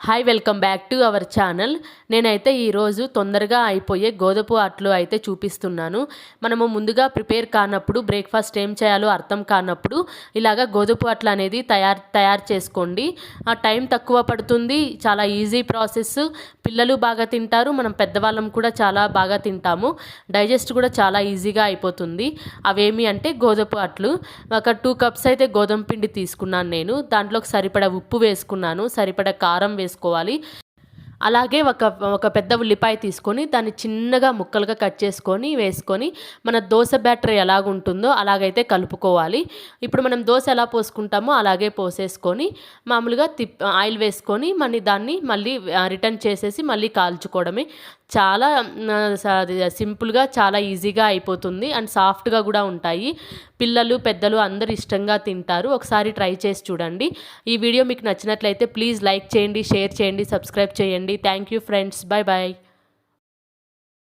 Hi welcome back to our channel. నేనైతే ఈరోజు తొందరగా అయిపోయే గోధుమ అట్లు అయితే చూపిస్తున్నాను. మనము ముందుగా ప్రిపేర్ కానప్పుడు బ్రేక్ఫాస్ట్ ఏం చేయాలో అర్థం కానప్పుడు ఇలాగ గోధుమ అట్లు అనేది తయారు చేసుకోండి. ఆ టైం తక్కువ పడుతుంది, చాలా ఈజీ ప్రాసెస్. పిల్లలు బాగా తింటారు, మనం పెద్దవాళ్ళం కూడా చాలా బాగా తింటాము. డైజెస్ట్ కూడా చాలా ఈజీగా అయిపోతుంది. అవేమి అంటే గోధుమ అట్లు. ఒక 2 కప్స్ అయితే గోధుమ పిండి తీసుకున్నాను నేను. దాంట్లోకి సరిపడా ఉప్పు వేసుకున్నాను, సరిపడా కారం వేసుకోవాలి. అలాగే ఒక పెద్ద ఉల్లిపాయ తీసుకొని దాన్ని చిన్నగా ముక్కలుగా కట్ చేసుకొని వేసుకొని మన దోశ బ్యాటర్ ఎలాగుంటుందో అలాగైతే కలుపుకోవాలి. ఇప్పుడు మనం దోశ ఎలా పోసుకుంటామో అలాగే పోసేసుకొని మామూలుగా ఆయిల్ వేసుకొని దాన్ని మళ్ళీ రిటర్న్ చేసేసి మళ్ళీ కాల్చుకోవడమే. చాలా సింపుల్గా, చాలా ఈజీగా అయిపోతుంది అండ్ సాఫ్ట్గా కూడా ఉంటాయి. పిల్లలు పెద్దలు అందరూ ఇష్టంగా తింటారు. ఒకసారి ట్రై చేసి చూడండి. ఈ వీడియో మీకు నచ్చినట్లయితే ప్లీజ్ లైక్ చేయండి, షేర్ చేయండి, సబ్స్క్రైబ్ చేయండి. Thank you friends. Bye bye.